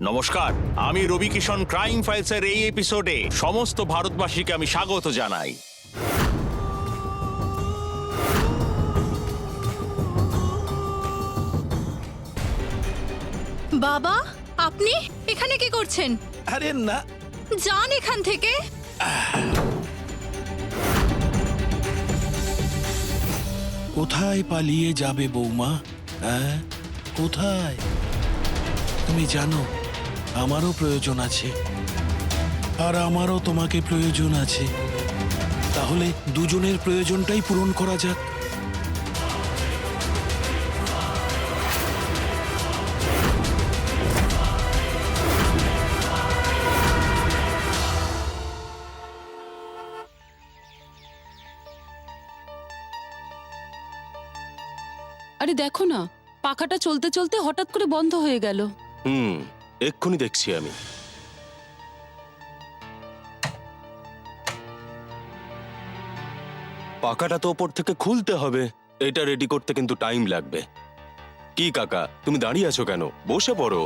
নমস্কার, আমি রবি কিষণ ক্রাইম ফাইলসের এই এপিসোডে সমস্ত ভারতবাসীকে আমি স্বাগত জানাই। বাবা, আপনি এখানে কি করছেন? আরে না, যান এখান থেকে। কোথায় পালিয়ে যাবে বৌমা? হ্যাঁ, কোথায়? তুমি জানো আমারও প্রয়োজন আছে, আর আমারও তোমাকে প্রয়োজন আছে। তাহলে দুজনের প্রয়োজনটাই পূরণ করা যাক। আরে দেখো না, পাখাটা চলতে চলতে হঠাৎ করে বন্ধ হয়ে গেল। এক্ষুনি দেখছি আমি। পাকাটা তো ওপর থেকে খুলতে হবে, এটা রেডি করতে কিন্তু টাইম লাগবে। কি কাকা, তুমি দাঁড়িয়ে আছো কেন? বসে পড়ো।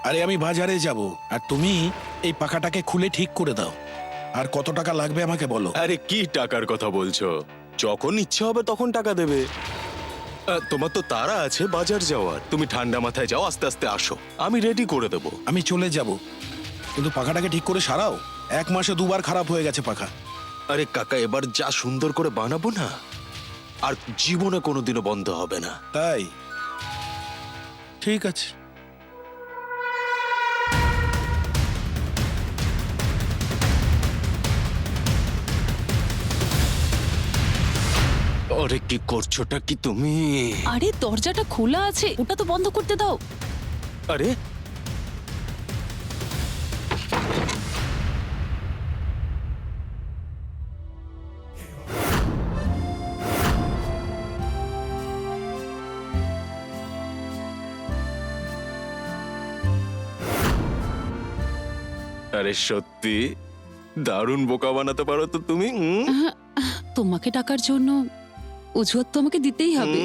আরে আমি বাজারে যাব, আর তুমি এই পাখাটাকে খুলে ঠিক করে দাও। আর কত টাকা লাগবে আমাকে বলো। আরে কি টাকার কথা বলছো? যখন ইচ্ছে হবে তখন টাকা দেবে। তোমার তো তাড়া আছে বাজার যাওয়ার, তুমি ঠান্ডা মাথায় যাও, আস্তে আস্তে আসো, আমি রেডি করে দেবো। আমি চলে যাব, কিন্তু পাখাটাকে ঠিক করে সারাও। 1 মাসে 2 বার খারাপ হয়ে গেছে পাখা। আরে কাকা, এবার যা সুন্দর করে বানাবো না, আর জীবনে কোনোদিনও বন্ধ হবে না। তাই ঠিক আছে। আরে কি করছোটা কি তুমি? আরে দরজাটা খোলা আছে, ওটা তো বন্ধ করতে দাও। আরে আরে সত্যি দারুণ বোকা বানাতে পারো তো তুমি। তোমাকে টাকার জন্য অজুহাত তো আমাকে দিতেই হবে।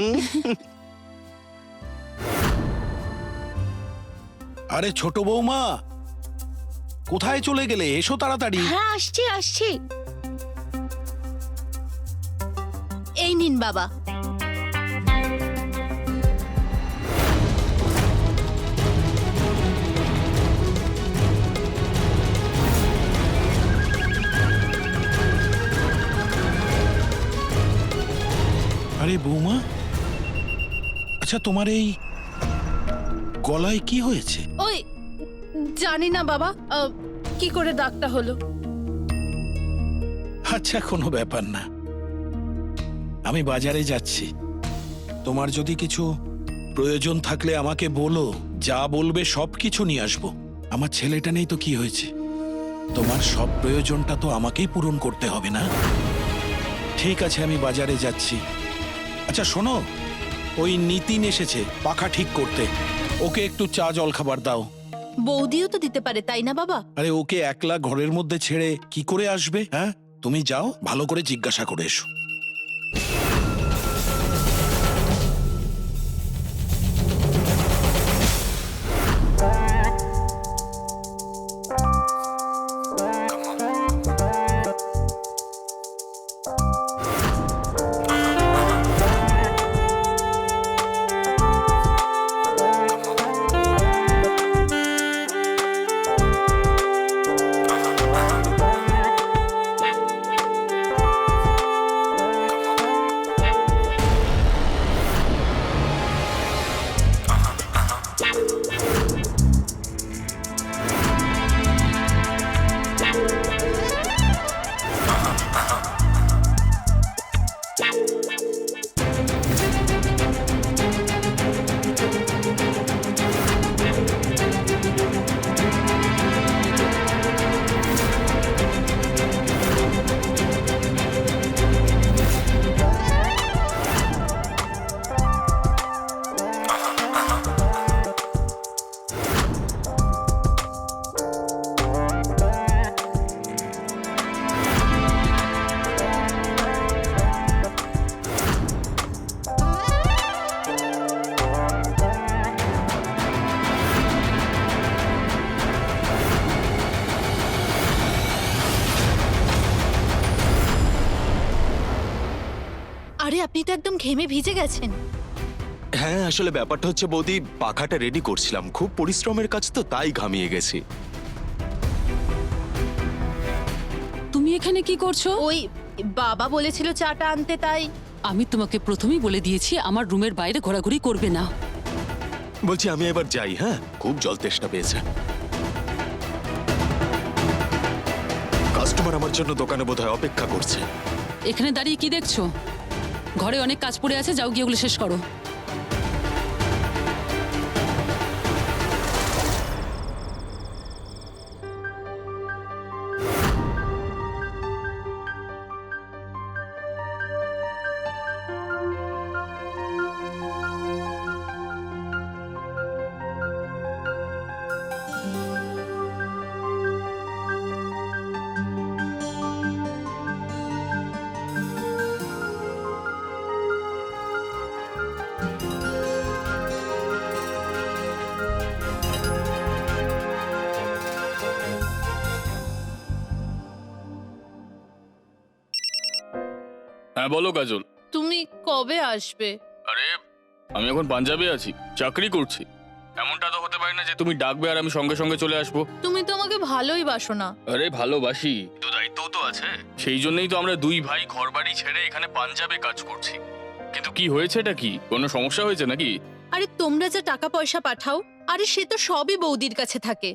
আরে ছোট বৌমা, কোথায় চলে গেলে? এসো তাড়াতাড়ি। হ্যাঁ, আসছি আসছি। এই নিন বাবা। আরে বৌমা, আচ্ছা তোমার এই গলায় কি হয়েছে? ওই জানি না বাবা, কি করে দাগটা হলো। আচ্ছা, কোনো ব্যাপার না, আমি বাজারে যাচ্ছি। তোমার যদি কিছু প্রয়োজন থাকলে আমাকে বলো, যা বলবে সবকিছু নিয়ে আসবো। আমার ছেলেটা নেই তো কি হয়েছে, তোমার সব প্রয়োজনটা তো আমাকেই পূরণ করতে হবে না? ঠিক আছে, আমি বাজারে যাচ্ছি। আচ্ছা শোনো, ওই নিতিন এসেছে পাখা ঠিক করতে, ওকে একটু চা জল খাবার দাও। বৌদিও তো দিতে পারে, তাই না বাবা? আরে ওকে একলা ঘরের মধ্যে ছেড়ে কি করে আসবে? হ্যাঁ, তুমি যাও, ভালো করে জিজ্ঞাসা করে এসো। আপনি তো একদম ঘেমে ভিজে গেছেন। হ্যাঁ, আসলে ব্যাপারটা হচ্ছে বৌদি, পাখাটা রেডি করছিলাম, খুব পরিশ্রমের কাজ তো, তাই ঘামিয়ে গেছি। তুমি এখানে কি করছো? ওই বাবা বলেছিল চাটা আনতে, তাই। আমি তোমাকে প্রথমেই বলে দিয়েছি আমার রুমের বাইরে ঘোরাঘুরি করবে না। বলছি আমি এবার যাই, হ্যাঁ, খুব জল তেষ্টা পেয়েছে। কাস্টমার আমার জন্য দোকানে বোধহয় অপেক্ষা করছে। এখানে দাঁড়িয়ে কি দেখছো? ঘরে অনেক কাজ পড়ে আছে, যাও গিয়ে ওগুলো শেষ করো। হ্যাঁ বলো কাজল। তুমি কবে আসবে? আরে আমি এখন পাঞ্জাবে আছি, চাকরি করছি। এমনটা তো হতে পারে না যে তুমি ডাকবে আর আমি সঙ্গে সঙ্গে চলে আসবো। তুমি তো আমাকে ভালোই বাসো না। আরে ভালোবাসি, তো দায়িত্বও তো আছে। সেই জন্যই তো আমরা দুই ভাই ঘরবাড়ি ছেড়ে এখানে পাঞ্জাবে কাজ করছি। কিন্তু কি হয়েছে, এটা কি কোনো সমস্যা হয়েছে নাকি? আরে তোমরা যা টাকা পয়সা পাঠাও, আরে সে তো সবই বৌদির কাছে থাকে।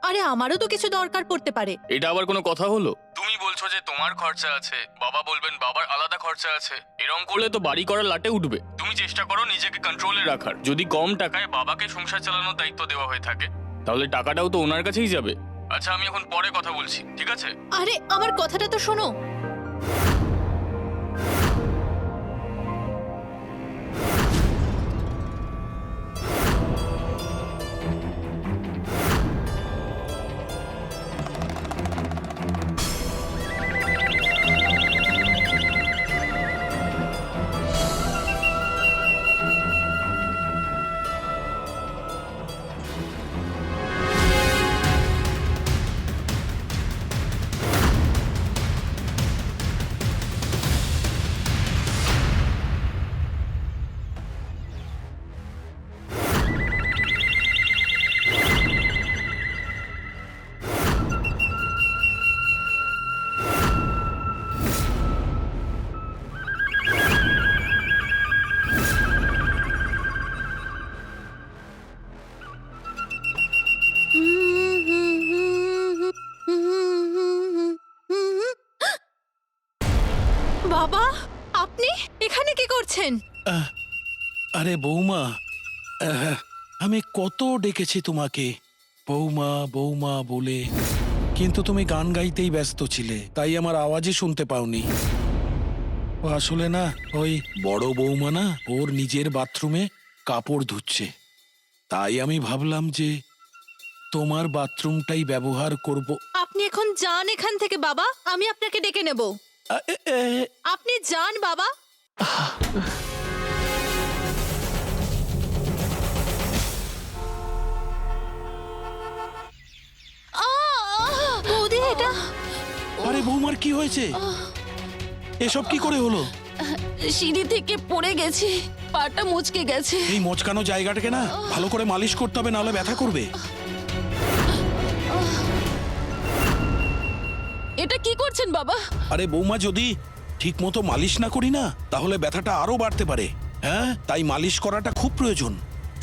আরে আমারও তো কিছু দরকার পড়তে পারে। এটা আবার কোনো কথা হলো? তুমি বলছো যে তোমার খরচা আছে, বাবা বলবেন বাবার আলাদা খরচা আছে। এরকম করলে তো বাড়ি করার লাটে উঠবে। তুমি চেষ্টা করো নিজেকে কন্ট্রোলে রাখার। যদি কম টাকায় বাবাকে সংসার চালানোর দায়িত্ব দেওয়া হয়ে থাকে, তাহলে টাকাটাও তো ওনার কাছেই যাবে। আচ্ছা আমি এখন পরে কথা বলছি, ঠিক আছে? আরে আমার কথাটা তো শোনো। বাবা, আপনি এখানে কি করছেন? আরে বৌমা, আমি কত ডেকেছি তোমাকে বৌমা বৌমা বলে, কিন্তু তুমি গান গাইতেই ব্যস্ত ছিলে, তাই আমার আওয়াজই শুনতে পাওনি। ও আসলে না, ওই বড় বৌমা না, ওর নিজের বাথরুমে কাপড় ধুচ্ছে, তাই আমি ভাবলাম যে তোমার বাথরুমটাই ব্যবহার করব। আপনি এখন যান এখান থেকে বাবা, আমি আপনাকে ডেকে নেব। আপনি যান বাবা। বৌদি, এটা আরে বৌমার কি হয়েছে? এসব কি করে হলো? সিঁড়ি থেকে পড়ে গেছি, পাটা মুচকে গেছে। এই মোচকানো জায়গাটাকে না ভালো করে মালিশ করতে হবে, নাহলে ব্যথা করবে। এটা কি করছেন বাবা? আরে বৌমা, যদি ঠিক মতো মালিশ না করি না, তাহলে ব্যথাটা আরো বাড়তে পারে। হ্যাঁ, তাই মালিশ করাটা খুব প্রয়োজন।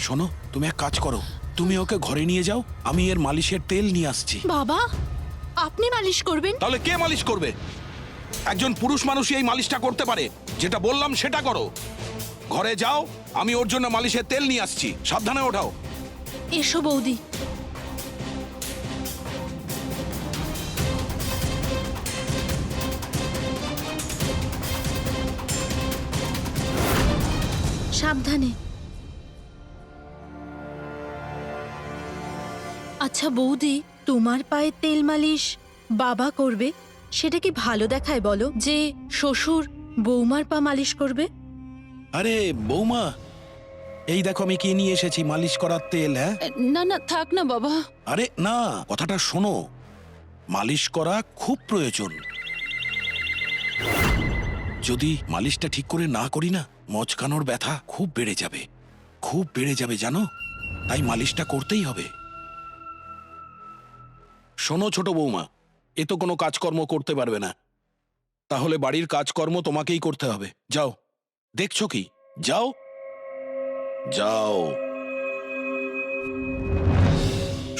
শোনো, তুমি এক কাজ করো, তুমি ওকে ঘরে নিয়ে যাও, আমি এর মালিশের তেল নিয়ে আসছি। বাবা, আপনি মালিশ করবেন? তাহলে কে মালিশ করবে? একজন পুরুষ মানুষই এই মালিশটা করতে পারে। যেটা বললাম সেটা করো। ঘরে যাও, আমি ওর জন্য মালিশের তেল নিয়ে আসছি, সাবধানে ওঠাও। এসো বৌদি। সাবধানে। আচ্ছা বৌদি, তোমার পায়ে তেল মালিশ বাবা করবে, সেটা কি ভালো দেখায় বলো, যে শ্বশুর বৌমার পা মালিশ করবে? আরে বৌমা, এই দেখো আমি কি নিয়ে এসেছি, মালিশ করার তেল। হ্যাঁ, না না, থাক না বাবা। আরে না, কথাটা শোনো, মালিশ করা খুব প্রয়োজন। যদি মালিশটা ঠিক করে না করি না, মচকানোর ব্যথা খুব বেড়ে যাবে, খুব বেড়ে যাবে জানো। তাই মালিশটা করতেই হবে। শোনো ছোট বৌমা, এ তো কোনো কাজকর্ম করতে পারবে না, তাহলে বাড়ির কাজকর্ম তোমাকেই করতে হবে। যাও, দেখছো কি, যাও যাও,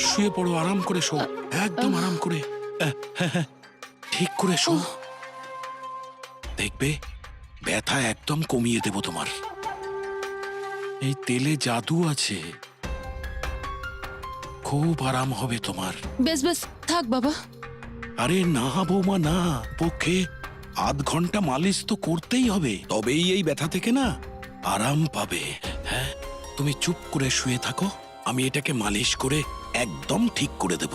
শুয়ে পড়ো, আরাম করে শো, একদম আরাম করে, ঠিক করে শো। দেখবে ব্যথা একদম কমিয়ে দেব তোমার। এই তেলে জাদু আছে, খুব আরাম হবে তোমার। বেশ বেশ, থাক বাবা। আরে না বৌমা না, পক্ষে আধ ঘন্টা মালিশ তো করতেই হবে, তবেই এই ব্যথা থেকে না আরাম পাবে। হ্যাঁ, তুমি চুপ করে শুয়ে থাকো, আমি এটাকে মালিশ করে একদম ঠিক করে দেব।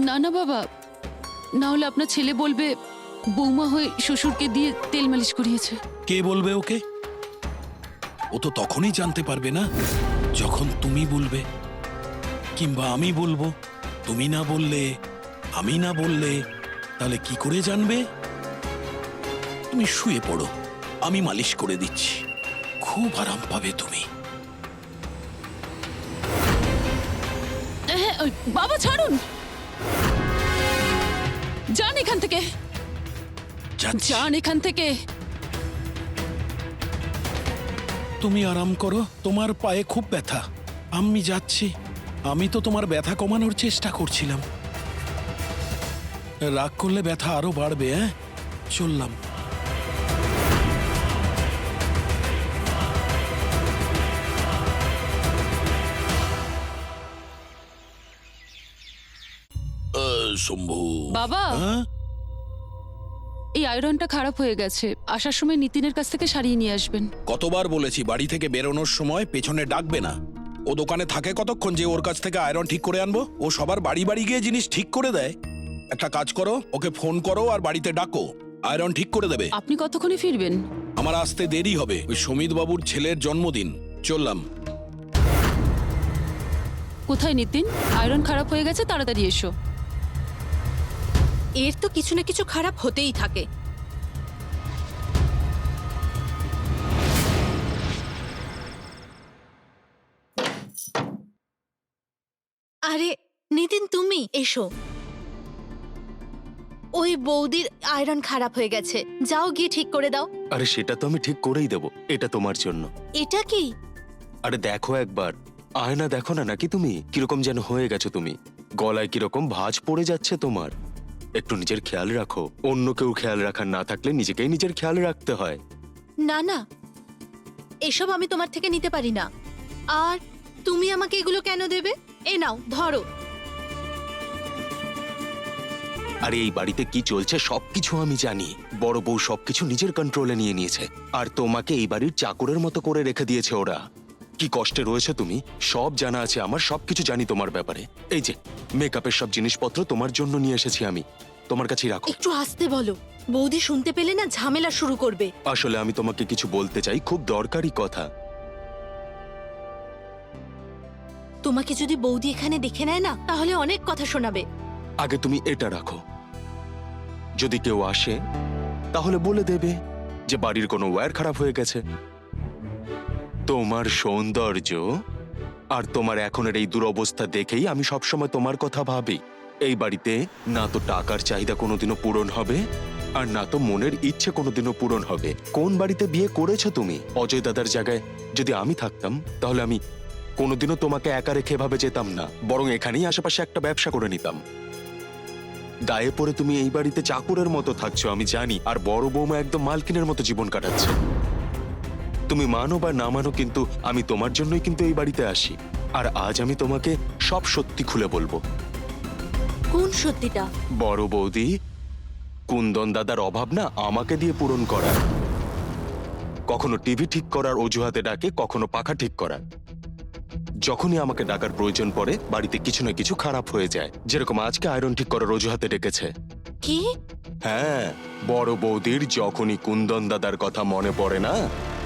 না না বাবা, না হলে আপনার ছেলে বলবে বৌমা হয়ে শ্বশুরকে দিয়ে তেল মালিশ করিয়েছে। কে বলবে ওকে? ও তো তখনই জানতে পারবে না যখন তুমি বলবে, কিংবা আমি বলবো। তুমি না বললে, আমি না বললে, তাহলে কি করে জানবে? তুমি শুয়ে পড়ো, আমি মালিশ করে দিচ্ছি, খুব আরাম পাবে তুমি। হ্যাঁ, বাবা ছাড়ুন, যান এখান থেকে, যাচ্ছি। যান এখান থেকে। তুমি আরাম করো, তোমার পায়ে খুব ব্যথা, আমি যাচ্ছি। আমি তো তোমার ব্যথা কমানোর চেষ্টা করছিলাম। রাগ করলে ব্যথা আরো বাড়বে। হ্যাঁ, চললাম। শম্ভু বাবা, হ্যাঁ? এই আয়রনটা খারাপ হয়ে গেছে, আসার সময় নিতিনের কাছ থেকে সারিয়ে নিয়ে আসবেন। কতবার বলেছি বাড়ি থেকে বেরোনোর সময় পেছনে ডাকবে না। ও দোকানে থাকে কতক্ষণ যে ওর কাছ থেকে আয়রন ঠিক করে আনবো? ও সবার বাড়ি বাড়ি গিয়ে জিনিস ঠিক করে দেয়। একটা কাজ করো, ওকে ফোন করো আর বাড়িতে ডাকো, আয়রন ঠিক করে দেবে। আপনি কতক্ষণে ফিরবেন? আমার আসতে দেরি হবে, ওই সমিত বাবুর ছেলের জন্মদিন। চললাম। কোথায় নিতিন? আয়রন খারাপ হয়ে গেছে, তাড়াতাড়ি এসো। এর তো কিছু না কিছু খারাপ হতেই থাকে। আরে নিতিন, তুমি এসো। ওই বৌদির আয়রন খারাপ হয়ে গেছে, যাও গিয়ে ঠিক করে দাও। আরে সেটা তো আমি ঠিক করেই দেবো, এটা তোমার জন্য। এটা কি? আরে দেখো একবার, আয়না দেখো না, নাকি তুমি কিরকম যেন হয়ে গেছো। তুমি গলায় কিরকম ভাঁজ পড়ে যাচ্ছে তোমার। একটু নিজের খেয়াল রাখো, অন্য কেউ খেয়াল রাখার না থাকলে নিজেকেই নিজের খেয়াল রাখতে হয়। না না, এসব আমি তোমার থেকে নিতে পারি না। আর তুমি আমাকে এগুলো কেন দেবে? এ নাও, ধরো। আরে এই বাড়িতে কি চলছে সবকিছু আমি জানি। বড় বউ সবকিছু নিজের কন্ট্রোলে নিয়ে নিয়েছে, আর তোমাকে এই বাড়ির চাকরের মতো করে রেখে দিয়েছে ওরা। কি কষ্টে রয়েছে তুমি, সব জানা আছে আমার, সবকিছু জানি তোমার ব্যাপারে। এই যে মেকআপের সব জিনিসপত্র তোমার জন্য নিয়ে এসেছি আমি, তোমার কাছেই রাখো। একটু আস্তে বলো, বৌদি শুনতে পেলে না ঝামেলা শুরু করবে। আসলে আমি তোমাকে কিছু বলতে চাই, খুব দরকারি কথা। তোমাকে যদি বৌদি এখানে দেখে নেয় না, তাহলে অনেক কথা শোনাবে। আগে তুমি এটা রাখো, যদি কেউ আসে তাহলে বলে দেবে যে বাড়ির কোনো ওয়্যার খারাপ হয়ে গেছে। তোমার সৌন্দর্য আর তোমার এখনের এই দুরবস্থা দেখেই আমি সবসময় তোমার কথা ভাবি। এই বাড়িতে না তো টাকার চাহিদা কোনোদিনও পূরণ হবে, আর না তো মনের ইচ্ছে কোনোদিনও পূরণ হবে। কোন বাড়িতে বিয়ে করেছো তুমি? অজয় দাদার জায়গায় যদি আমি থাকতাম, তাহলে আমি কোনোদিনও তোমাকে একা রেখে এভাবে যেতাম না, বরং এখানেই আশেপাশে একটা ব্যবসা করে নিতাম। গায়ে পড়ে তুমি এই বাড়িতে চাকরের মতো থাকছো আমি জানি, আর বড় বৌমা একদম মালকিনের মতো জীবন কাটাচ্ছে। তুমি মানো বা না মানো, কিন্তু আমি তোমার জন্যই কিন্তু এই বাড়িতে আসি। আর আজ আমি তোমাকে সব সত্যি খুলে বলবো। কোন সত্যিটা? বড় বৌদি, কুন্দন দাদার অভাব না আমাকে দিয়ে পূরণ করার। কখনো টিভি ঠিক করার অজুহাতে ডাকে, কখনো পাখা ঠিক করার। যখনই আমাকে ডাকার প্রয়োজন পড়ে বাড়িতে কিছু না কিছু খারাপ হয়ে যায়, যেরকম আজকে আয়রন ঠিক করার অজুহাতে ডেকেছে। কি? হ্যাঁ, বড় বৌদির যখনই কুন্দন দাদার কথা মনে পড়ে না,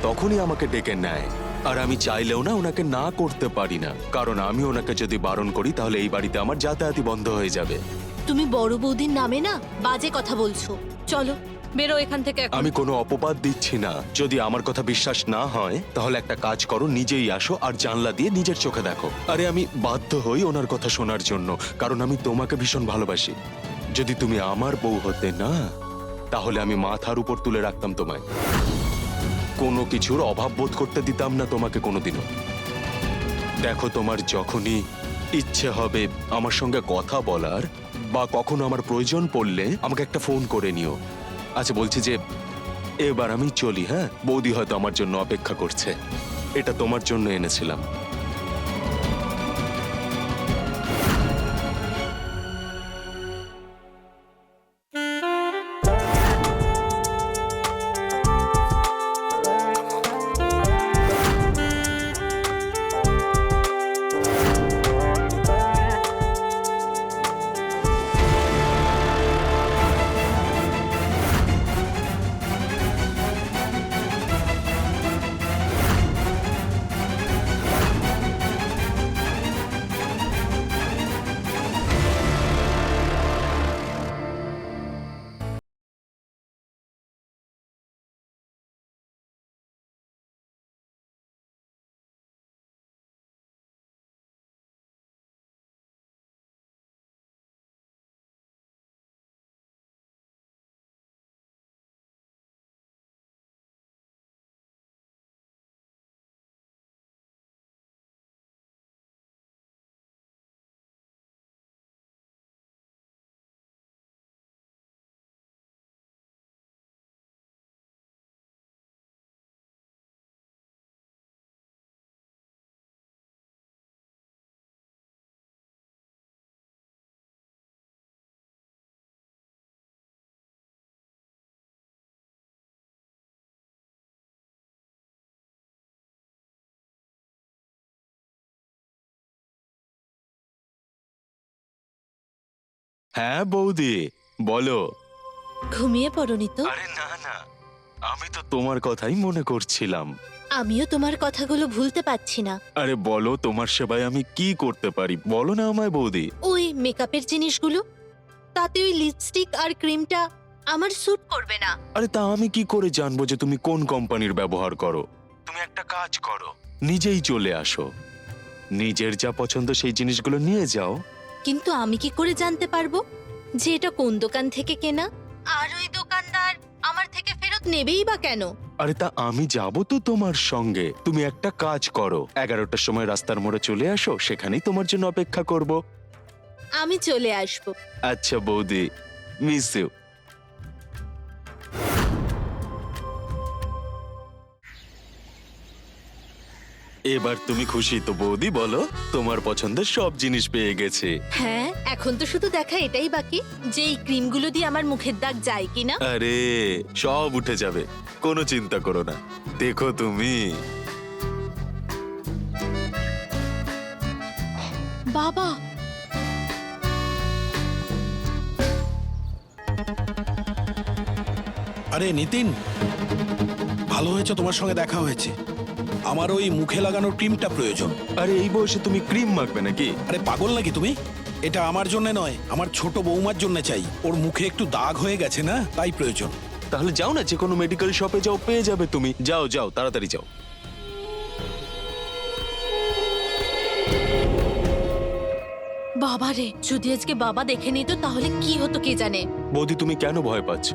তখনই আমাকে ডেকে নেয়। আর আমি চাইলেও না ওনাকে না করতে পারি না, কারণ আমি ওনাকে যদি বারণ করি তাহলে এই বাড়িতে আমার যাতায়াতই বন্ধ হয়ে যাবে। তুমি বড় বৌদির নামে না বাজে কথা বলছো। চলো বেরো এখান থেকে এখন। আমি কোনো অপবাদ দিচ্ছি না। যদি আমার কথা বিশ্বাস না হয় তাহলে একটা কাজ করো, নিজেই আসো আর জানলা দিয়ে নিজের চোখে দেখো। আরে আমি বাধ্য হই ওনার কথা শোনার জন্য, কারণ আমি তোমাকে ভীষণ ভালোবাসি। যদি তুমি আমার বউ হতে না, তাহলে আমি মাথার উপর তুলে রাখতাম তোমায়, কোনো কিছুর অভাব বোধ করতে দিতাম না তোমাকে কোনোদিনও। দেখো, তোমার যখনই ইচ্ছে হবে আমার সঙ্গে কথা বলার বা কখনো আমার প্রয়োজন পড়লে আমাকে একটা ফোন করে নিও। আচ্ছা, বলছি যে এবার আমি চলি। হ্যাঁ, বৌদি হয়তো আমার জন্য অপেক্ষা করছে। এটা তোমার জন্য এনেছিলাম। হ্যাঁ বৌদি, বলো। ঘুমিয়ে পড়োনি তো? আরে না না, আমি তো তোমার কথাই মনে করছিলাম। আমিও তোমার কথাগুলো ভুলতে পারছি না। আরে বলো, তোমার সেবায় আমি কি করতে পারি বলো না আমায় বৌদি। ওই মেকআপের জিনিসগুলো, তাতে ওই লিপস্টিক আর ক্রিমটা আমার স্যুট করবে না। আরে তা আমি কি করে জানবো যে তুমি কোন কোম্পানির ব্যবহার করো? তুমি একটা কাজ করো, নিজেই চলে আসো, নিজের যা পছন্দ সেই জিনিসগুলো নিয়ে যাও। কিন্তু আমি কি করে জানতে পারবো যে এটা কোন দোকান থেকে কেনা? আর ওই দোকানদার আমার থেকে ফেরত নেবেই বা কেন? আরে তা আমি যাব তো তোমার সঙ্গে। তুমি একটা কাজ করো, 11টার সময় রাস্তার মোড়ে চলে আসো, সেখানেই তোমার জন্য অপেক্ষা করব। আমি চলে আসবো। আচ্ছা বৌদি, মিস ইউ। এবার তুমি খুশি তো বৌদি? বলো, তোমার পছন্দের সব জিনিস পেয়ে গেছে। হ্যাঁ, এখন তো শুধু দেখা এটাই বাকি যে এই ক্রিমগুলো দিয়ে আমার মুখের দাগ যায় কিনা। আরে সব উঠে যাবে, কোনো চিন্তা করো না। দেখো তুমি। বাবা, আরে নিতিন, ভালো হয়েছে তোমার সঙ্গে দেখা হয়েছে। আমার ওই মুখে লাগানোর ক্রিমটা প্রয়োজন। আরে এই বয়সে তুমি ক্রিম মাখবে নাকি? আরে পাগল নাকি তুমি? এটা আমার জন্য নয়, আমার ছোট বৌমার জন্য চাই। ওর মুখে একটু দাগ হয়ে গেছে না, তাই প্রয়োজন। তাহলে যাও না, যে কোনো মেডিকেল শপে যাও, পেয়ে যাবে তুমি। যাও যাও, তাড়াতাড়ি যাও। বাবা রে, যদি আজকে বাবা দেখে নিত তাহলে কি হতো কে জানে। বৌদি, তুমি কেন ভয় পাচ্ছ?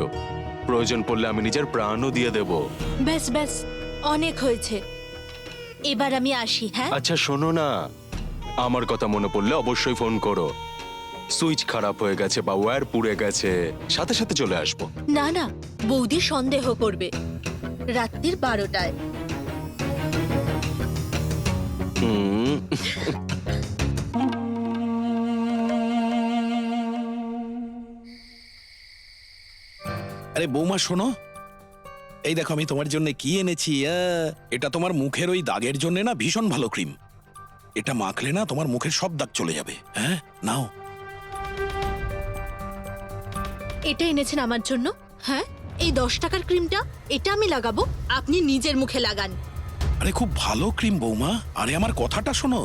প্রয়োজন পড়লে আমি নিজের প্রাণও দিয়ে দেব। ব্যাস ব্যাস, অনেক হয়েছে, এবার আমি আসি। হ্যাঁ, আচ্ছা শোনো না, আমার কথা মনে পড়লে অবশ্যই ফোন করো। সুইচ খারাপ হয়ে গেছে বা ওয়্যার পুড়ে গেছে, সাথে সাথে চলে আসবো। না না, বৌদি সন্দেহ করবে রাত্রির 12টায়। হুম। আরে বৌমা শোনো, এই দেখো আমি তোমার জন্য কি এনেছি। এটা তোমার মুখের ওই দাগের জন্য না ভীষণ ভালো ক্রিম। এটা মাখলে না তোমার মুখের সব দাগ চলে যাবে। হ্যাঁ, নাও। এটা এনেছেন আমার জন্য? হ্যাঁ, এই 10 টাকার ক্রিমটা এটা আমি লাগাবো, আপনি নিজের মুখে লাগান। আরে খুব ভালো ক্রিম বৌমা। আরে আমার কথাটা শোনো।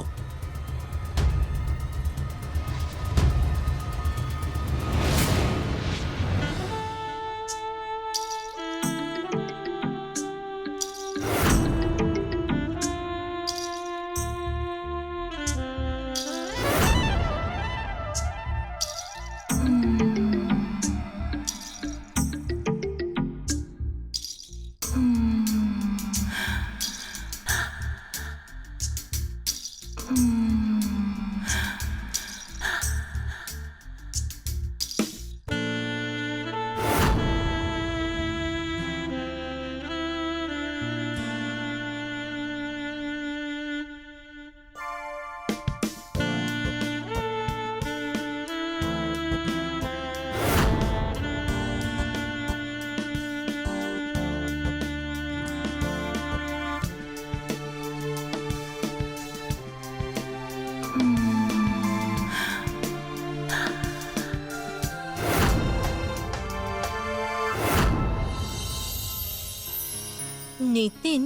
নিতিন,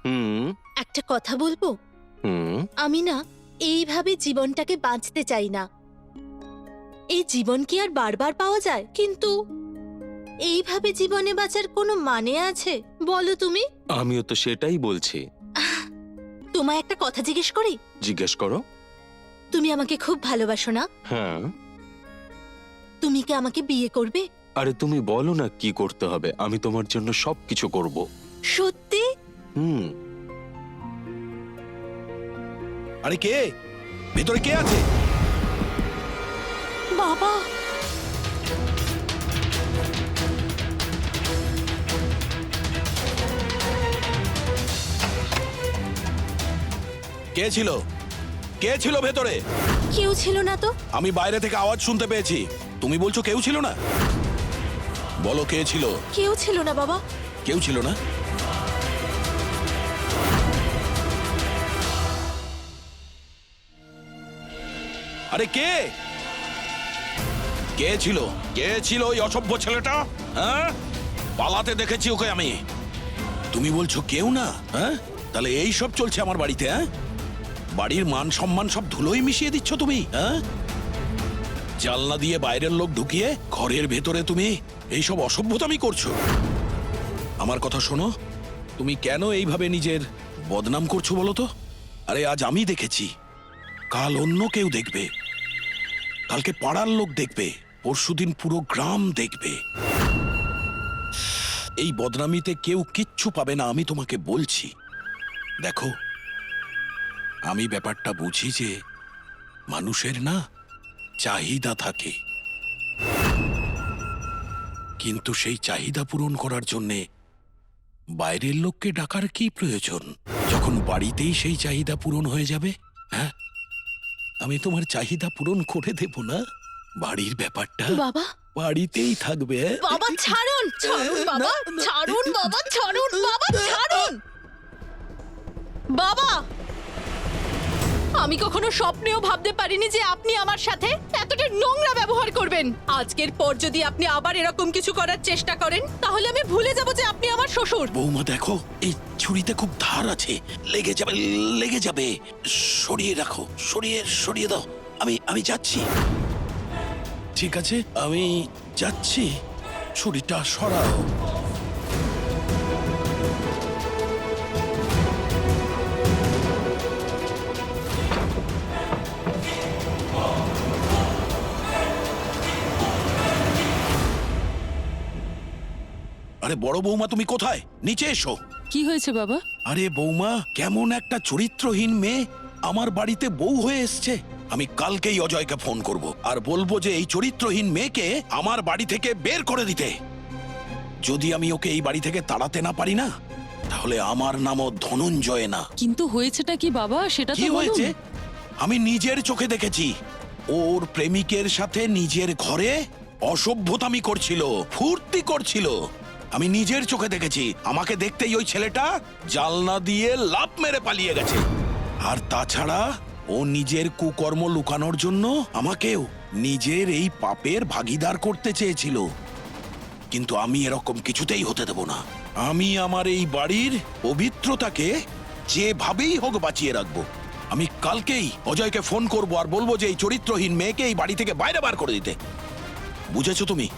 হুম একটা কথা বলবো? হুম আমি না এইভাবে জীবনটাকে বাঁচতে চাই না। এই জীবন কি আর বারবার পাওয়া যায়? কিন্তু এইভাবে জীবনে বাঁচার কোনো মানে আছে বলো তুমি? আমিও তো সেটাই বলছি। তোমায় একটা কথা জিজ্ঞেস করি, জিজ্ঞেস করো। তুমি আমাকে খুব ভালোবাসো না? হ্যাঁ। তুমি কি আমাকে বিয়ে করবে? আরে তুমি বলো না কি করতে হবে, আমি তোমার জন্য সবকিছু করব। সত্যি? হুম। আরে কে ভেতরে কে আছে? বাবা, কে ছিল? কে ছিল ভেতরে? কেউ ছিল না তো। আমি বাইরে থেকে আওয়াজ শুনতে পেয়েছি। তুমি বলছো কেউ ছিল না? বলো কে ছিল? কেউ ছিল না বাবা। কেউ ছিল না? আরে কে কে ছিল? কে ছিল ওই অসভ্য ছেলেটা? হ্যাঁ, পালাতে দেখেছি ওকে আমি। তুমি বলছো কেউ না? হ্যাঁ, তাহলে এই সব চলছে আমার বাড়িতে? হ্যাঁ, বাড়ির মান সম্মান সব ধুলোই মিশিয়ে দিচ্ছ তুমি। হ্যাঁ, জানলা দিয়ে বাইরের লোক ঢুকিয়ে ঘরের ভেতরে তুমি এই সব অসভ্যতামি করছো। আমার কথা শোনো, তুমি কেন এইভাবে নিজের বদনাম করছো বলো তো? আরে আজ আমি দেখেছি, কাল অন্য কেউ দেখবে, কালকে পাড়ার লোক দেখবে, পরশুদিন পুরো গ্রাম দেখবে। এই বদনামিতে কেউ কিচ্ছু পাবে না, আমি তোমাকে বলছি। দেখো, আমি ব্যাপারটা বুঝি যে মানুষের না চাহিদা থাকে, কিন্তু সেই চাহিদা পূরণ করার জন্যে বাইরের লোককে ডাকার কি প্রয়োজন? যখন বাড়িতেই সেই চাহিদা পূরণ হয়ে যাবে, হ্যাঁ, আমি তোমার চাহিদা পূরণ করে দেব না? বাড়ির ব্যাপারটা বাবা, বাড়িতেই থাকবে। হ্যাঁ? বাবা ছাড়ুন, ছাড়ুন বাবা, ছাড়ুন বাবা, ছাড়ুন বাবা, ছাড়ুন বাবা। আমি কখনো স্বপ্নেও ভাবতে পারিনি যে আপনি আমার সাথে এতটা নোংরা ব্যবহার করবেন। আজকের পর যদি আপনি আবার এরকম কিছু করার চেষ্টা করেন, তাহলে আমি ভুলে যাব যে আপনি আমার শ্বশুর। বৌমা দেখো, এই ছুরিতে খুব ধার আছে, লেগে যাবে, লেগে যাবে। সরিয়ে রাখো, সরিয়ে দাও। আমি যাচ্ছি। ঠিক আছে, আমি যাচ্ছি। ছুরিটা সরাও। আরে বড় বৌমা, তুমি কোথায়? নিচে এসো। কি হয়েছে বাবা? আরে বৌমা, কেমন একটা চরিত্রহীন মেয়ে আমার বাড়িতে বউ হয়ে এসছে। আমি কালকেই অজয়কে ফোন করব আর বলবো যে এই চরিত্রহীন মেয়েকে আমার বাড়ি থেকে বের করে দিতে। যদি আমি ওকে এই বাড়ি থেকে তাড়াতে না পারি না, তাহলে আমার নামও ধনঞ্জয় না। কিন্তু হয়েছেটা কি বাবা, সেটা কি তো হয়েছে? বলুন। আমি নিজের চোখে দেখেছি, ওর প্রেমিকের সাথে নিজের ঘরে অসভ্যতামি করছিল, ফুর্তি করছিল। আমি নিজের চোখে দেখেছি। আমাকে দেখতেই ওই ছেলেটা জানলা দিয়ে লাফ মেরে পালিয়ে গেছে। আর তাছাড়া ও নিজের কুকর্ম লুকানোর জন্য আমাকেও নিজের এই পাপের ভাগীদার করতে চেয়েছিল। কিন্তু আমি এরকম কিছুতেই হতে দেব না। আমি আমার এই বাড়ির পবিত্রতাকে যেভাবেই হোক বাঁচিয়ে রাখবো। আমি কালকেই অজয়কে ফোন করব আর বলবো যে এই চরিত্রহীন মেয়েকে এই বাড়ি থেকে বাইরে বার করে দিতে। বুঝেছো তুমি?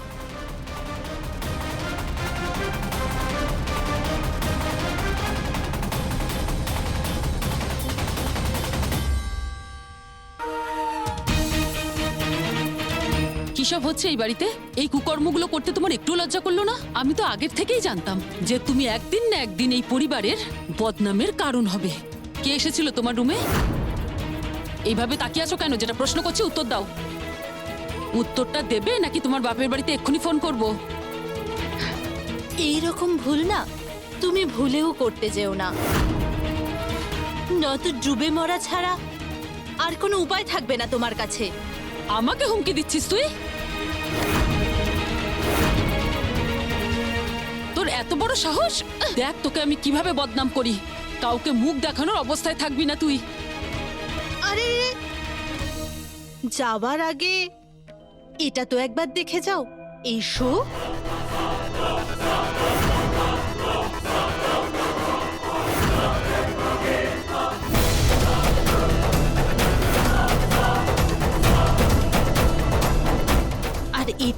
কিসব হচ্ছে এই বাড়িতে? এই কুকর্মগুলো করতে তোমার একটু লজ্জা করলো না? আমি তো আগের থেকেই জানতাম যে তুমি একদিন না একদিন এই পরিবারের বদনামের কারণ হবে। কে এসেছিল তোমার রুমে? এইভাবে তাকিয়ে আছো কেন? যেটা প্রশ্ন করছি উত্তর দাও। উত্তরটা দেবে নাকি তোমার বাপের বাড়িতে এক্ষুনি ফোন করব? এইরকম ভুল না তুমি ভুলেও করতে যেও না, নয়তো ডুবে মরা ছাড়া আর কোনো উপায় থাকবে না তোমার কাছে। আমাকে হুমকি দিচ্ছিস তুই? তোর এত বড় সাহস! দেখ তোকে আমি কিভাবে বদনাম করি। কাউকে মুখ দেখানোর অবস্থায় থাকবি না তুই। আরে যাবার আগে এটা তো একবার দেখে যাও। এই শো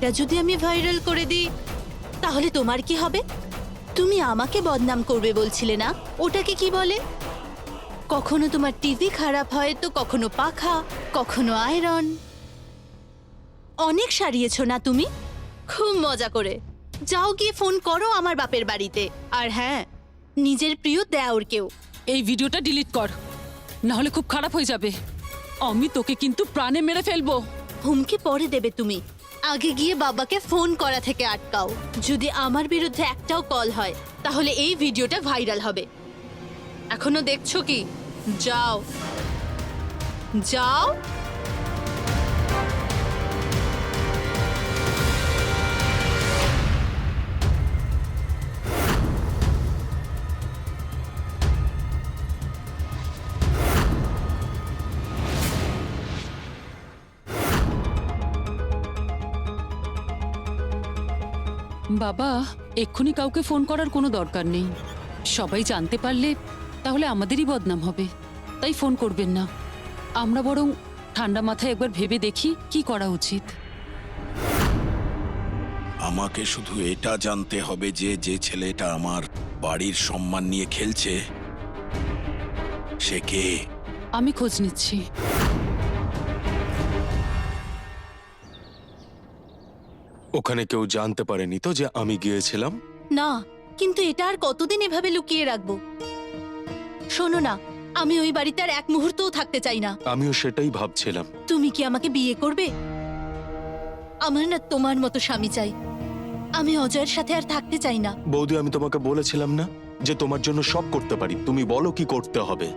এটা যদি আমি ভাইরাল করে দিই তাহলে তোমার কি হবে? তুমি আমাকে বদনাম করবে বলছিলে না, ওটাকে কি বলে? কখনো তোমার টিভি খারাপ হয় তো কখনো পাখা, কখনো আয়রন। অনেক সারিয়েছো না তুমি? খুব মজা করে। যাও গিয়ে ফোন করো আমার বাপের বাড়িতে। আর হ্যাঁ, নিজের প্রিয় দেওরকেও। এই ভিডিওটা ডিলিট কর, না হলে খুব খারাপ হয়ে যাবে। আমি তোকে কিন্তু প্রাণে মেরে ফেলবো। হুমকি পরে দেবে তুমি, আগে গিয়ে বাবাকে ফোন করা থেকে আটকাও। যদি আমার বিরুদ্ধে একটাও কল হয় তাহলে এই ভিডিওটা ভাইরাল হবে। এখনো দেখছো কি? যাও যাও। বাবা, এক্ষুনি কাউকে ফোন করার কোনো দরকার নেই। সবাই জানতে পারলে তাহলে আমাদেরই বদনাম হবে, তাই ফোন করবেন না। আমরা বরং ঠান্ডা মাথায় একবার ভেবে দেখি কি করা উচিত। আমাকে শুধু এটা জানতে হবে যে যে ছেলেটা আমার বাড়ির সম্মান নিয়ে খেলছে সে কে। আমি খোঁজ নিচ্ছি। ওখানে কেউ জানতে পারেনি তো যে আমি গিয়েছিলাম? না, কিন্তু এটা আর কতদিন এভাবে লুকিয়ে রাখবো? শোনো না, আমি ওই বাড়িতে আর এক মুহূর্তও থাকতে চাই না। আমিও সেটাই ভাবছিলাম। তুমি কি আমাকে বিয়ে করবে? আমার না তোমার মতো স্বামী চাই। আমি অজয়ের সাথে আর থাকতে চাই না। বৌদি, আমি তোমাকে বলেছিলাম না যে তোমার জন্য সব করতে পারি, তুমি বলো কি করতে হবে।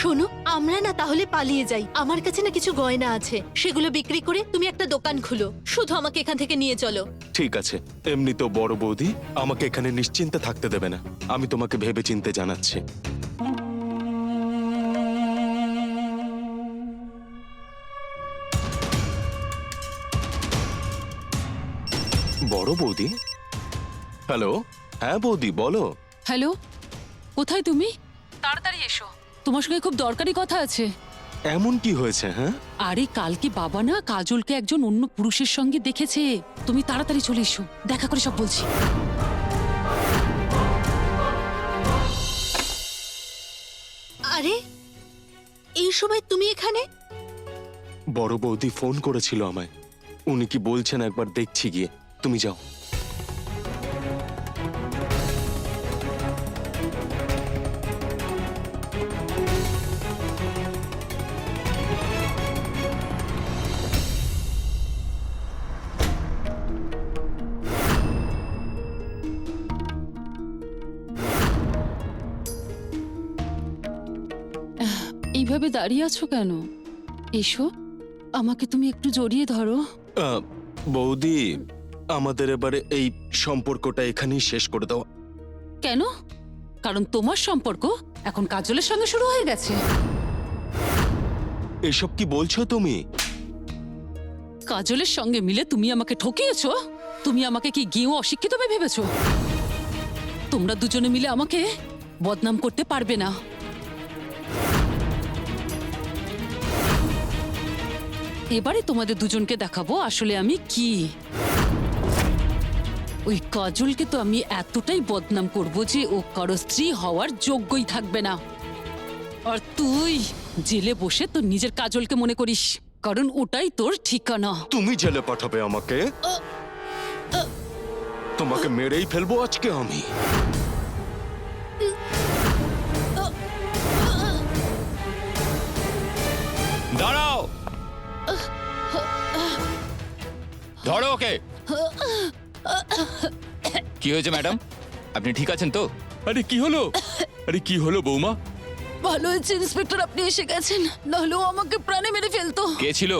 শোনো, আমরা না তাহলে পালিয়ে যাই। আমার কাছে না কিছু গয়না আছে, সেগুলো বিক্রি করে তুমি একটা দোকান খুলো। শুধু আমাকে এখান থেকে নিয়ে চলো। ঠিক আছে, এমনি তো বড় বৌদি আমাকে এখানে নিশ্চিন্তে থাকতে দেবে না। আমি তোমাকে ভেবে চিন্তে জানাচ্ছি। বড় বৌদি? হ্যালো। হ্যাঁ বৌদি, বলো। হ্যালো, কোথায় তুমি? তাড়াতাড়ি এসো, তোমার সঙ্গে খুব দরকারি কথা আছে। এমন কি হয়েছে? হ্যাঁ, আরে কালকে বাবা না কাজলকে একজন অন্য পুরুষের সঙ্গে দেখেছে। তুমি তাড়াতাড়ি চলে এসো, দেখা করে সব বলছি। আরে এই সময় তুমি এখানে? বড় বৌদি ফোন করেছিল আমায়। উনি কি বলছেন একবার দেখছি গিয়ে। তুমি যাও। এইভাবে দাঁড়িয়ে আছো কেন? এসো, আমাকে তুমি একটু জড়িয়ে ধরো। বৌদি, আমাদের এবারে এই সম্পর্কটা এখানেই শেষ করে দাও। কেন? কারণ তোমার সম্পর্ক এখন কাজলের সঙ্গে শুরু হয়ে গেছে। এসব কি বলছো তুমি? কাজলের সঙ্গে মিলে তুমি আমাকে ঠকিয়েছো। তুমি আমাকে কি গেঁয়ো অশিক্ষিত ভেবেছো? তোমরা দুজনে মিলে আমাকে বদনাম করতে পারবে না। এবারে তোমাদের দুজনকে দেখাবো আসলে আমি কি। ওই কাজলকে তো আমি এতটাই বদনাম করব যে ও কারো স্ত্রী হওয়ার যোগ্যই থাকবে না। আর তুই জেলে বসে তোর নিজের কাজলকে মনে করিস, কারণ ওটাই তোর ঠিকানা। তুমি জেলে পাঠাবে আমাকে? তোমাকে মেরেই ফেলবো আজকে আমি। দাঁড়াও, ধরো ওকে। কি হয়েছে ম্যাডাম? আপনি ঠিক আছেন তো? আরে কি হলো? আরে কি হলো বৌমা? ভালো হয়েছে ইন্সপেক্টর আপনি এসে গেছেন, নাহলে ও আমাকে প্রাণে মেরে ফেলতো। কে ছিল?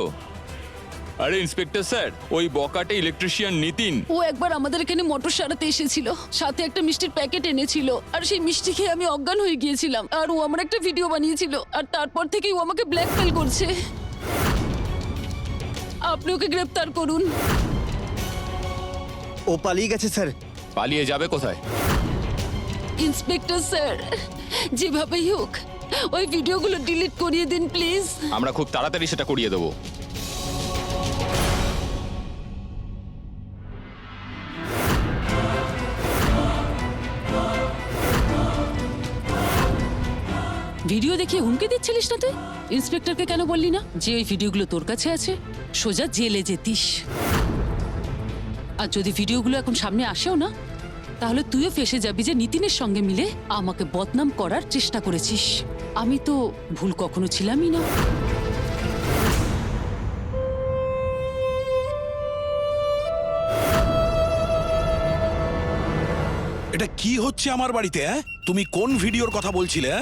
আরে ইন্সপেক্টর স্যার, ওই বকাটে ইলেকট্রিশিয়ান নিতিন। ও একবার আমাদের এখানে মোটর সারাতে এসেছিল, সাথে একটা মিষ্টির প্যাকেট এনেছিল, আর সেই মিষ্টি খেয়ে আমি অজ্ঞান হয়ে গিয়েছিলাম। আর ও আমার একটা ভিডিও বানিয়েছিল, আর তারপর থেকেই ও আমাকে ব্ল্যাকমেল করছে। আপনি ওকে গ্রেফতার করুন। ও পালিয়ে গেছে স্যার। পালিয়ে যাবে কোথায়? ইন্সপেক্টর স্যার, যেভাবেই হোক ওই ভিডিওগুলো ডিলিট করিয়ে দিন প্লিজ। আমরা খুব তাড়াতাড়ি সেটা করিয়ে দেবো। ভিডিও দেখে হুমকি দিচ্ছিলিস না তুই? ইন্সপেক্টরকে কেন বললি না যে ওই ভিডিওগুলো তোর কাছে আছে? সোজা জেলে যেতিস। আর যদি ভিডিওগুলো এখন সামনে আসেও না, তাহলে তুইও ফেসে যাবি যে নিতিনের সঙ্গে মিলে আমাকে বদনাম করার চেষ্টা করেছিস। আমি তো ভুল কখনো ছিলামই না। এটা কি হচ্ছে আমার বাড়িতে? তুমি কোন ভিডিওর কথা বলছিলে?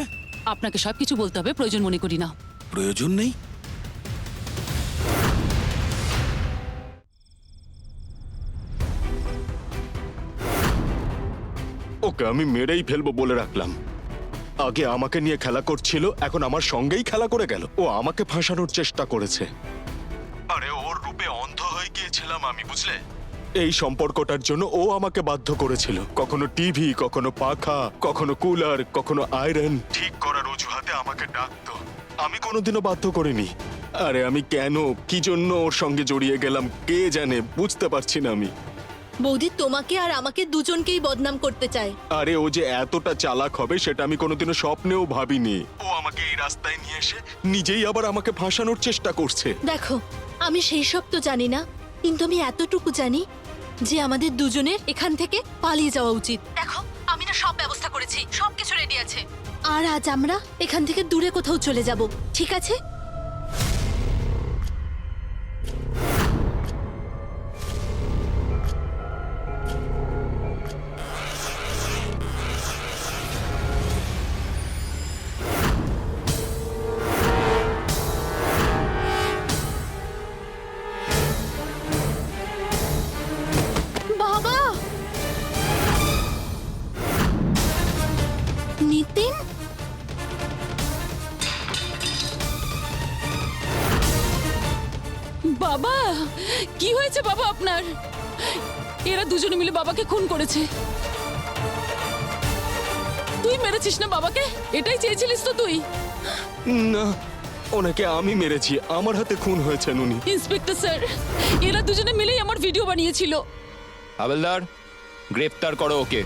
আপনাকে সবকিছু বলতে হবে প্রয়োজন মনে করি না। প্রয়োজন নেই? ওকে আমি মেরেই ফেলবো বলে রাখলাম। আগে আমাকে নিয়ে খেলা করছিল, এখন আমার সঙ্গেই খেলা করে গেল। ও আমাকে ফাঁসানোর চেষ্টা করেছে। আরে ওর রূপে অন্ধ হয়ে গিয়েছিলাম আমি, বুঝলে? এই সম্পর্কটার জন্য ও আমাকে বাধ্য করেছিল। কখনো টিভি, কখনো পাখা, কখনো কুলার, কখনো আয়রন ঠিক করার অজুহাতে আমাকে ডাকতো। আমি কোনোদিনও বাধ্য করিনি। আরে আমি কেন, কি জন্য ওর সঙ্গে জড়িয়ে গেলাম কে জানে, বুঝতে পারছি না আমি। বৌদি তোমাকে আর আমাকে দুজনকেই বদনাম করতে চায়। আরে ও যে এতটা চালাক হবে সেটা আমি কোনোদিনও স্বপ্নেও ভাবিনি। ও আমাকে এই রাস্তায় নিয়ে এসে নিজেই আবার আমাকে ফাঁসানোর চেষ্টা করছে। দেখো, আমি সেই সব তো জানি না, কিন্তু আমি এতটুকু জানি যে আমাদের দুজনের এখান থেকে পালিয়ে যাওয়া উচিত। দেখো, আমি না সব ব্যবস্থা করেছি, সবকিছু রেডি আছে। আর আজ আমরা এখান থেকে দূরে কোথাও চলে যাব, ঠিক আছে? বাবা! নিতিন? বাবা, কি হয়েছে বাবা আপনার? এরা দুজনে মিলে বাবাকে খুন করেছে। তুই মেরেছিস না বাবাকে? এটাই চেয়েছিলিস তো তুই? না, ওনাকে আমি মেরেছি, আমার হাতে খুন হয়েছেন উনি। ইন্সপেক্টর স্যার, এরা দুজনে মিলেই আমার ভিডিও বানিয়েছিল। হাবেলদার, গ্রেফতার করো ওকে।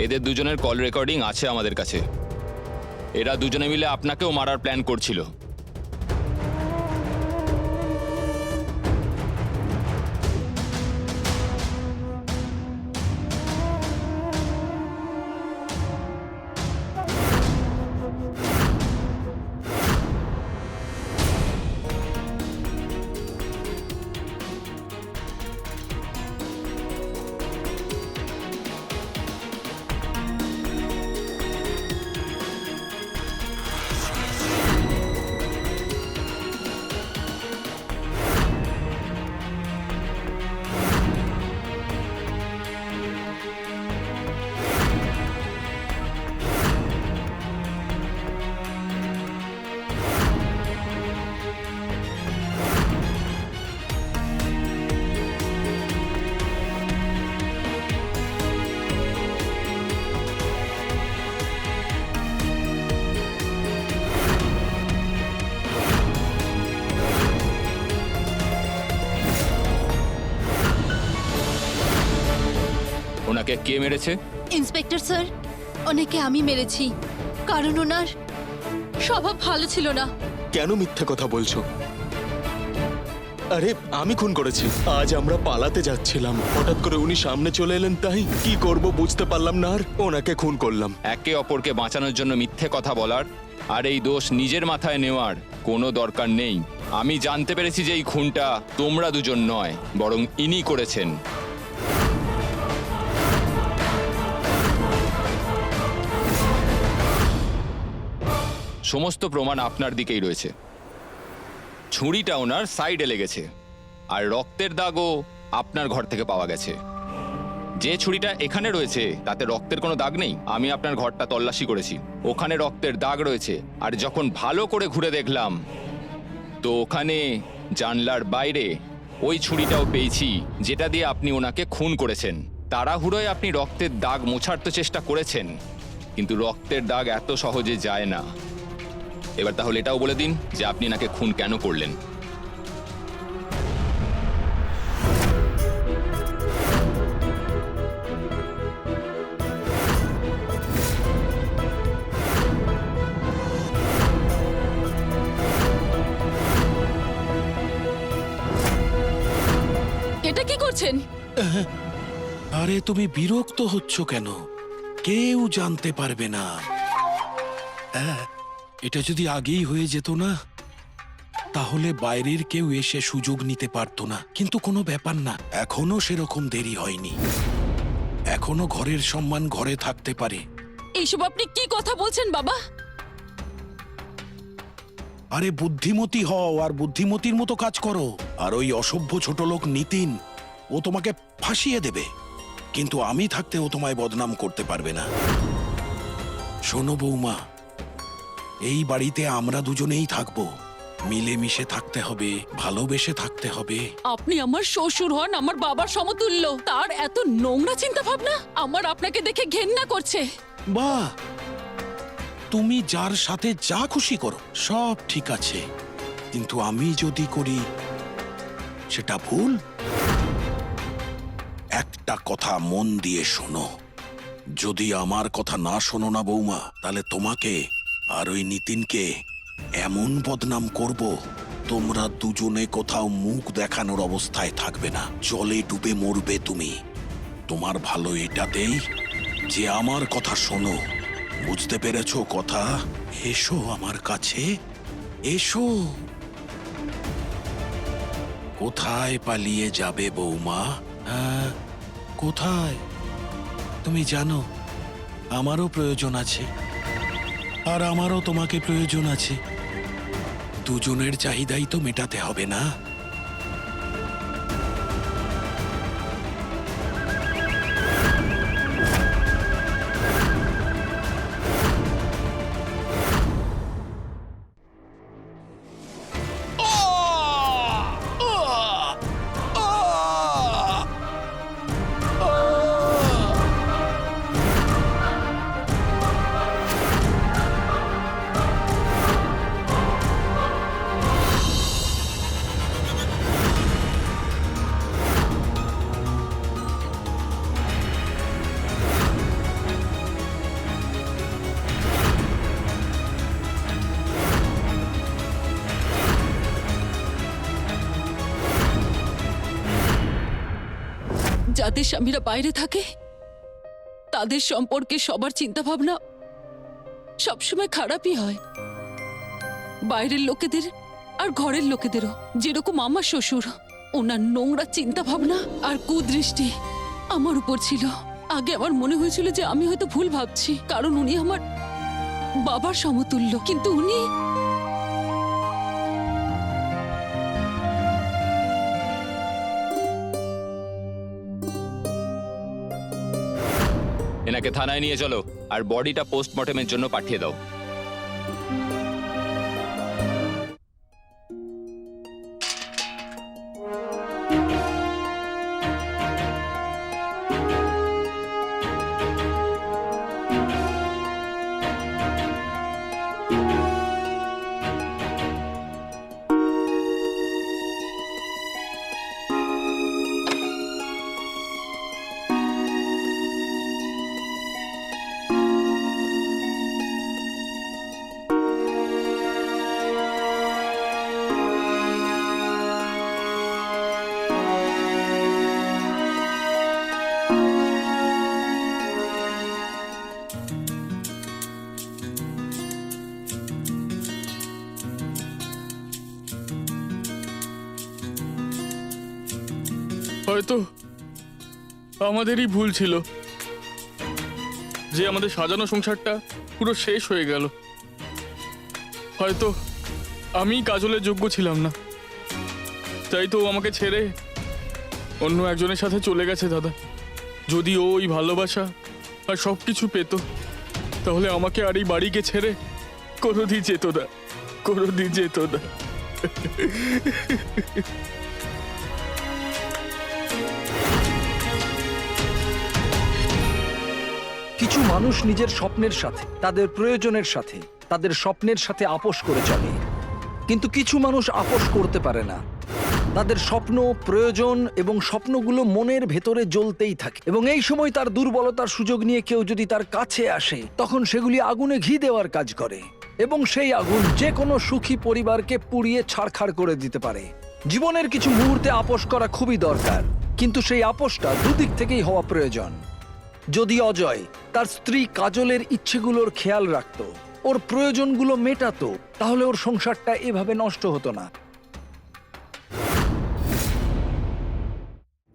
এদের দুজনের কল রেকর্ডিং আছে আমাদের কাছে। এরা দুজনে মিলে আপনাকেও মারার প্ল্যান করছিল। ওনাকে কে মেরেছে? ইন্সপেক্টর স্যার, অনেকে আমি মেরেছি, কারণ ওনার স্বভাব ভালো ছিল না। কেন মিথ্যে কথা বলছো? আরে আমি খুন করেছি। আজ আমরা পালাতে যাচ্ছিলাম, হঠাৎ করে উনি সামনে চলে এলেন, তাই কি করব বুঝতে পারলাম না, আর ওনাকে খুন করলাম। একে অপরকে বাঁচানোর জন্য মিথ্যে কথা বলার আর এই দোষ নিজের মাথায় নেওয়ার কোনো দরকার নেই। আমি জানতে পেরেছি যে এই খুনটা তোমরা দুজন নয়, বরং ইনি করেছেন। সমস্ত প্রমাণ আপনার দিকেই রয়েছে। ছুরিটা ওনার সাইডে লেগেছে, আর রক্তের দাগও আপনার ঘর থেকে পাওয়া গেছে। যে ছুরিটা এখানে রয়েছে তাতে রক্তের কোনো দাগ নেই। আমি আপনার ঘরটা তল্লাশি করেছি, ওখানে রক্তের দাগ রয়েছে। আর যখন ভালো করে ঘুরে দেখলাম তো ওখানে জানলার বাইরে ওই ছুরিটাও পেয়েছি, যেটা দিয়ে আপনি ওনাকে খুন করেছেন। তাড়াহুড়োয় আপনি রক্তের দাগ মোছার তো চেষ্টা করেছেন, কিন্তু রক্তের দাগ এত সহজে যায় না। এবার তাহলে এটাও বলে দিন যে আপনি এনাকে খুন কেন করলেন। করছেন? আরে তুমি বিরক্ত হচ্ছ কেন? কেউ জানতে পারবে না। এটা যদি আগেই হয়ে যেত না, তাহলে বাইরের কেউ এসে সুযোগ নিতে পারতো না। কিন্তু কোনো ব্যাপার না, এখনো সেরকম দেরি হয়নি। এখনো ঘরের সম্মান ঘরে থাকতে পারে। এইসব আপনি কি কথা বলছেন বাবা? আরে বুদ্ধিমতী হও আর বুদ্ধিমতীর মতো কাজ করো। আর ওই অসভ্য ছোট লোক নিতিন, ও তোমাকে ফাঁসিয়ে দেবে, কিন্তু আমি থাকতে ও তোমায় বদনাম করতে পারবে না। শোনো বৌমা, এই বাড়িতে আমরা দুজনেই থাকবো। মিলেমিশে থাকতে হবে, ভালোবেসে থাকতে হবে। আপনি আমার শ্বশুর হন, আমার বাবার সমতুল্য। তার এত নোংরা চিন্তা ভাবনা আমার আপনাকে দেখে ঘেন্না করছে। বাহ, তুমি যার সাথে যা খুশি করো সব ঠিক আছে, কিন্তু আমি যদি করি সেটা ভুল। একটা কথা মন দিয়ে শোনো, যদি আমার কথা না শোনো না বৌমা, তাহলে তোমাকে আর ওই নিতিনকে এমন বদনাম করব, তোমরা দুজনে কোথাও মুখ দেখানোর অবস্থায় থাকবে না, জলে ডুবে মরবে তুমি। তোমার ভালো এটাতেই যে আমার কথা শোনো। বুঝতে পেরেছো কথা? এসো আমার কাছে, এসো। কোথায় পালিয়ে যাবে বৌমা? হ্যাঁ, কোথায়? তুমি জানো আমারও প্রয়োজন আছে, আর আমারও তোমাকে প্রয়োজন আছে। দুজনের চাহিদাই তো মেটাতে হবে না? যাদের স্বামীরা বাইরে থাকে তাদের সম্পর্কে সবার চিন্তা ভাবনা সবসময় খারাপই হয়। বাইরের লোকেদের আর ঘরের লোকেদেরও। যেরকম আমার শ্বশুর, ওনার নোংরা চিন্তা ভাবনা আর কুদৃষ্টি আমার উপর ছিল। আগে আমার মনে হয়েছিল যে আমি হয়তো ভুল ভাবছি, কারণ উনি আমার বাবার সমতুল্য, কিন্তু উনি এনাকে থানায় নিয়ে চলো আর বডিটা পোস্টমর্টমের জন্য পাঠিয়ে দাও। হয়তো আমাদেরই ভুল ছিল যে আমাদের সাজানো সংসারটা পুরো শেষ হয়ে গেল। হয়তো আমি কাজলের যোগ্য ছিলাম না, তাই তো ও আমাকে ছেড়ে অন্য একজনের সাথে চলে গেছে। দাদা, যদি ও ওই ভালোবাসা আর সব কিছু পেত, তাহলে আমাকে আর এই বাড়িকে ছেড়ে কোনোদিন যেত না, কোনোদিন যেত না। কিছু মানুষ নিজের স্বপ্নের সাথে, তাদের প্রয়োজনের সাথে, তাদের স্বপ্নের সাথে আপোষ করে চলে, কিন্তু কিছু মানুষ আপোষ করতে পারে না। তাদের স্বপ্ন, প্রয়োজন এবং স্বপ্নগুলো মনের ভেতরে জ্বলতেই থাকে, এবং এই সময় তার দুর্বলতার সুযোগ নিয়ে কেউ যদি তার কাছে আসে, তখন সেগুলি আগুনে ঘি দেওয়ার কাজ করে, এবং সেই আগুন যে কোনো সুখী পরিবারকে পুড়িয়ে ছারখার করে দিতে পারে। জীবনের কিছু মুহূর্তে আপোষ করা খুবই দরকার, কিন্তু সেই আপোষটা দুদিক থেকেই হওয়া প্রয়োজন। যদি অজয় তার স্ত্রী কাজলের ইচ্ছেগুলোর খেয়াল রাখতো, ওর প্রয়োজনগুলো মেটাতো, তাহলে ওর সংসারটা এভাবে নষ্ট হতো না।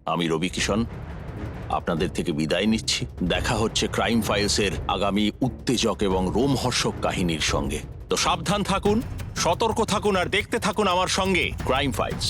আমি রবি কিষণ আপনাদের থেকে বিদায় নিচ্ছি। দেখা হচ্ছে ক্রাইম ফাইলসের আগামী উত্তেজক এবং রোমহর্ষক কাহিনীর সঙ্গে। তো সাবধান থাকুন, সতর্ক থাকুন আর দেখতে থাকুন আমার সঙ্গে ক্রাইম ফাইলস।